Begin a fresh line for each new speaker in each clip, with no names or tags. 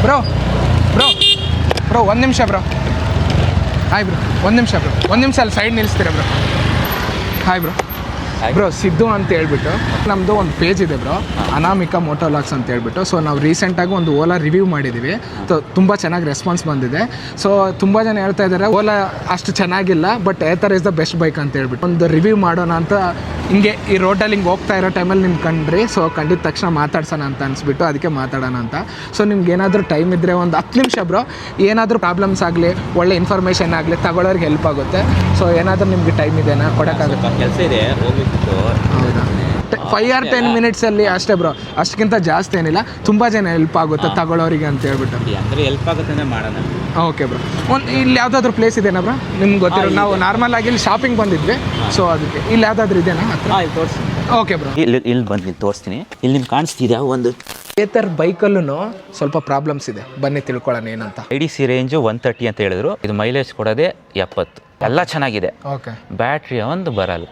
Bro bro bro ಒಂದು ನಿಮಿಷ bro. Hi bro, ಒಂದು ನಿಮಿಷ ಬ್ರೋ, ಒಂದು ನಿಮಿಷ ಅಲ್ಲಿ ಸೈಡ್ ನಿಲ್ಲಿಸ್ತೀರಾ bro? Hi bro. Bro Siddu ಅಂತ ಹೇಳ್ಬಿಟ್ಟು ನಮ್ಮದು ಒಂದು ಪೇಜ್ ಇದೆ ಬ್ರೋ, ಅನಾಮಿಕಾ ಮೋಟೋಲಾಗ್ಸ್ ಅಂತ ಹೇಳ್ಬಿಟ್ಟು. ಸೊ ನಾವು ರೀಸೆಂಟಾಗಿ ಒಂದು ಓಲಾ ರಿವ್ಯೂ ಮಾಡಿದ್ದೀವಿ. ಸೊ ತುಂಬ ಚೆನ್ನಾಗಿ ರೆಸ್ಪಾನ್ಸ್ ಬಂದಿದೆ. ಸೊ ತುಂಬ ಜನ ಹೇಳ್ತಾ ಇದ್ದಾರೆ ಓಲಾ ಅಷ್ಟು ಚೆನ್ನಾಗಿಲ್ಲ, but Ather is the best bike ಅಂತ ಹೇಳ್ಬಿಟ್ಟು ಒಂದು ರಿವ್ಯೂ ಮಾಡೋಣ ಅಂತ ಹಿಂಗೆ ಈ ರೋಡಲ್ಲಿ ಹಿಂಗೆ ಹೋಗ್ತಾ ಇರೋ ಟೈಮಲ್ಲಿ ನಿಮ್ಗೆ ಕಂಡ್ರಿ. ಸೊ ಕಂಡಿದ ತಕ್ಷಣ ಮಾತಾಡ್ಸೋಣ ಅಂತ ಅನಿಸ್ಬಿಟ್ಟು ಅದಕ್ಕೆ ಮಾತಾಡೋಣ ಅಂತ. ಸೊ ನಿಮ್ಗೆ ಏನಾದರೂ ಟೈಮ್ ಇದ್ದರೆ ಒಂದು 10 ನಿಮಿಷ ಬ್ರೋ, ಏನಾದರೂ ಪ್ರಾಬ್ಲಮ್ಸ್ ಆಗಲಿ ಒಳ್ಳೆ ಇನ್ಫಾರ್ಮೇಷನ್ ಆಗಲಿ ತಗೊಳ್ಳೋರಿಗೆ ಹೆಲ್ಪ್ ಆಗುತ್ತೆ. ಸೊ ಏನಾದರೂ ನಿಮಗೆ ಟೈಮ್ ಇದೆನಾ ಕೊಡೋಕ್ಕಾಗುತ್ತೆ?
ಕೆಲಸ ಇದೆ ಹೋಗ್ಬಿಟ್ಟು.
ಹೌದಾ, 5 or 10 minutes ಅಷ್ಟೇ ಬ್ರೋ, ಅಷ್ಟಕ್ಕಿಂತ ಜಾಸ್ತಿ ಏನಿಲ್ಲ. ತುಂಬ ಜನ ಹೆಲ್ಪ್ ಆಗುತ್ತೆ ತಗೊಳ್ಳೋರಿಗೆ ಅಂತ ಹೇಳ್ಬಿಟ್ಟು.
ಅಂದರೆ ಹೆಲ್ಪ್ ಆಗುತ್ತೆ ಮಾಡೋಣ.
Okay bro. ಇಲ್ಲಿ ಯಾವುದಾದ್ರೂ ಪ್ಲೇಸ್ ಇದೆನಾ ಬ್ರೋ ನಿಮ್ಗೆ ಗೊತ್ತಿರೋ? ನಾವು ನಾರ್ಮಲ್ ಆಗಿ ಇಲ್ಲಿ ಶಾಪಿಂಗ್ ಬಂದಿದ್ವಿ. ಸೊ ಅದಕ್ಕೆ ಇಲ್ಲಿ ಯಾವುದಾದ್ರೂ ಇದೆನಾ ಹತ್ರ?
ತೋರಿಸಿ.
ಓಕೆ ಬ್ರೋ,
ಇಲ್ಲಿ ಬಂದು ತೋರಿಸ್ತೀನಿ. ಇಲ್ಲಿ ನಿಮ್ಗೆ ಕಾಣಿಸ್ತಿದ್ಯಾ ಒಂದು
ಏತರ್ ಬೈಕಲ್ಲೂ ಸ್ವಲ್ಪ ಪ್ರಾಬ್ಲಮ್ಸ್ ಇದೆ, ಬನ್ನಿ ತಿಳ್ಕೊಳ್ಳೋಣ ಏನಂತ.
IDC ರೇಂಜು 130 ಅಂತ ಹೇಳಿದ್ರು. ಇದು ಮೈಲೇಜ್ ಕೊಡೋದೇ 70. ಎಲ್ಲ ಚೆನ್ನಾಗಿದೆ.
ಓಕೆ, ಬ್ಯಾಟ್ರಿ
ಒಂದು ಬರಲ್ಲ.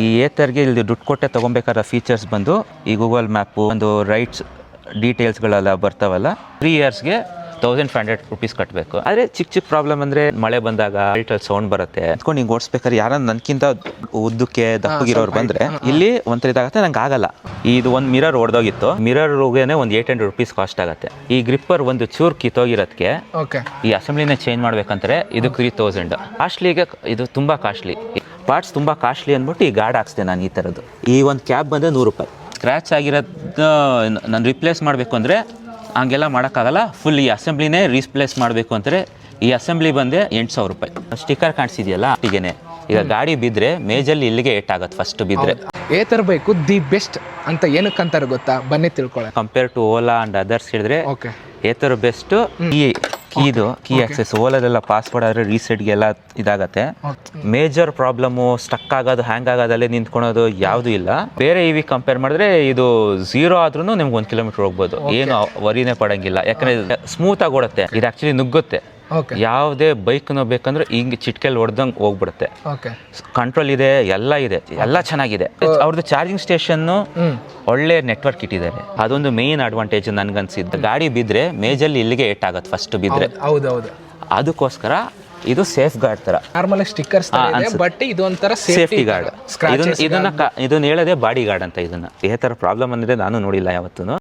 ಈ ಏತರ್ಗೆ ಇಲ್ಲಿ ದುಡ್ಡು ಕೊಟ್ಟೆ ತೊಗೊಬೇಕಾದ ಫೀಚರ್ಸ್ ಬಂದು ಈ ಗೂಗಲ್ ಮ್ಯಾಪು, ಒಂದು ರೈಟ್ಸ್ ಡೀಟೇಲ್ಸ್ಗಳೆಲ್ಲ ಬರ್ತಾವಲ್ಲ. 3 yearsಗೆ 1500 rupees ಕಟ್ಟಬೇಕು. ಆದರೆ ಚಿಕ್ಕ ಪ್ರಾಬ್ಲಮ್ ಅಂದರೆ ಮಳೆ ಬಂದಾಗ ಲೈಟಲ್ಲಿ ಸೌಂಡ್ ಬರುತ್ತೆ. ಅಂದ್ಕೊಂಡು ಹಿಂಗೆ ಓಡಿಸ್ಬೇಕಾದ್ರೆ ಯಾರನ್ನ ನನಗಿಂತ ಉದ್ದಕ್ಕೆ ದಪ್ಪಗಿರೋರು ಬಂದರೆ ಇಲ್ಲಿ ಒಂಥರ ಇದಾಗುತ್ತೆ, ನಂಗೆ ಆಗಲ್ಲ. ಇದು ಒಂದು ಮಿರರ್ ಹೊಡೆದೋಗಿತ್ತು, ಮಿರರ್ಗೆ ಒಂದು 800 rupees ಕಾಸ್ಟ್ ಆಗುತ್ತೆ. ಈ ಗ್ರಿಪ್ಪರ್ ಒಂದು ಚೂರು ಕಿತ್ತೋಗಿರೋದಕ್ಕೆ ಈ ಅಸೆಂಬ್ಲಿನೇ ಚೇಂಜ್ ಮಾಡ್ಬೇಕಂದ್ರೆ ಇದು 3000. ಕಾಸ್ಟ್ಲಿಗೆ ಇದು ತುಂಬ ಕಾಸ್ಟ್ಲಿ, ಪಾರ್ಟ್ಸ್ ತುಂಬ ಕಾಸ್ಟ್ಲಿ ಅಂದ್ಬಿಟ್ಟು ಈ ಗಾರ್ಡ್ ಹಾಕ್ಸ್ದೆ ನಾನು. ಈ ಥರದ್ದು ಈ ಒಂದು ಕ್ಯಾಬ್ ಬಂದರೆ 100 ರೂಪಾಯಿ. ಸ್ಕ್ರ್ಯಾಚ್ ಆಗಿರೋದು ನಾನು ರಿಪ್ಲೇಸ್ ಮಾಡಬೇಕು ಅಂದರೆ ಹಂಗೆಲ್ಲ ಮಾಡೋಕ್ಕಾಗಲ್ಲ. ಫುಲ್ ಈ ಅಸೆಂಬ್ಲಿನೇ ರೀಪ್ಲೇಸ್ ಮಾಡಬೇಕು ಅಂದರೆ ಈ ಅಸೆಂಬ್ಲಿ ಬಂದೆ 8000 ರೂಪಾಯಿ. ಸ್ಟಿಕ್ಕರ್ ಕಾಣಿಸಿದೆಯಲ್ಲ ಅಟ್ಟಿಗೆನೆ. ಈಗ ಗಾಡಿ ಬಿದ್ದರೆ ಮೇಜಲ್ಲಿ ಇಲ್ಲಿಗೆ ಏಟಾಗತ್ತೆ ಫಸ್ಟ್ ಬಿದ್ದರೆ.
ಏತರ್ ಬೈಕು ದಿ ಬೆಸ್ಟ್ ಅಂತ ಏನಕ್ಕಂತಾರೆ ಗೊತ್ತಾ? ಬನ್ನಿ ತಿಳ್ಕೊಳ್ಳೋಣ.
Compare to Ola and others ಹೇಳಿದ್ರೆ ಏತರ್ ಬೆಸ್ಟು. ಕೀ ಆಕ್ಸೆಸ್ ಓಲಾದೆಲ್ಲ ಪಾಸ್ವರ್ಡ್ ಆದರೆ ರೀಸೆಟ್ಗೆಲ್ಲ ಇದಾಗತ್ತೆ. ಮೇಜರ್ ಪ್ರಾಬ್ಲಮ್ಮು ಸ್ಟಕ್ ಆಗೋದು, ಹ್ಯಾಂಗ್ ಆಗೋದಲ್ಲೇ ನಿಂತ್ಕೊಳೋದು ಯಾವುದೂ ಇಲ್ಲ. ಬೇರೆ ಇವಿ ಕಂಪೇರ್ ಮಾಡಿದ್ರೆ ಇದು 0 ಆದ್ರೂ ನಿಮ್ಗೆ 1 kilometer ಹೋಗ್ಬೋದು, ಏನು ವರಿನೇ ಪಡಂಗಿಲ್ಲ. ಯಾಕಂದ್ರೆ ಸ್ಮೂತ್ ಆಗಿ ಓಡುತ್ತೆ. ಇದು ಆಕ್ಚುಲಿ ನುಗ್ಗುತ್ತೆ. ಯಾವುದೇ ಬೈಕ್ನೋ ಬೇಕಂದ್ರೆ ಹಿಂಗೆ ಚಿಟ್ಕೆಲ್ ಹೊಡೆದಂಗೆ ಹೋಗ್ಬಿಡುತ್ತೆ. ಕಂಟ್ರೋಲ್ ಇದೆ, ಎಲ್ಲ ಇದೆ, ಎಲ್ಲ ಚೆನ್ನಾಗಿದೆ. ಅವ್ರದ್ದು ಚಾರ್ಜಿಂಗ್ ಸ್ಟೇಷನ್ನು ಒಳ್ಳೆ ನೆಟ್ವರ್ಕ್ ಇಟ್ಟಿದ್ದಾರೆ. ಅದೊಂದು ಮೇನ್ ಅಡ್ವಾಂಟೇಜ್ ನನ್ಗನ್ಸಿದ್ದು. ಗಾಡಿ ಬಿದ್ದರೆ ಮೇಜಲ್ಲಿ ಇಲ್ಲಿಗೆ ಏಟಾಗತ್ತೆ ಫಸ್ಟ್ ಬಿದ್ದರೆ. ಅದಕ್ಕೋಸ್ಕರ ಇದು ಸೇಫ್ ಗಾರ್ಡ್ ತರ.
ನಾರ್ಮಲ್ ಸ್ಟಿಕ್ಕರ್ಸ್ ಬಟ್ ಇದು ಒಂಥರ
ಸೇಫ್ಟಿ ಗಾರ್ಡ್. ಇದನ್ನ ಹೇಳೋದೇ ಬಾಡಿ ಗಾರ್ಡ್ ಅಂತ. ಇದನ್ನ ಈ ತರ ಪ್ರಾಬ್ಲಮ್ ಅಂದ್ರೆ ನಾನು ನೋಡಿಲ್ಲ ಯಾವತ್ತೂ.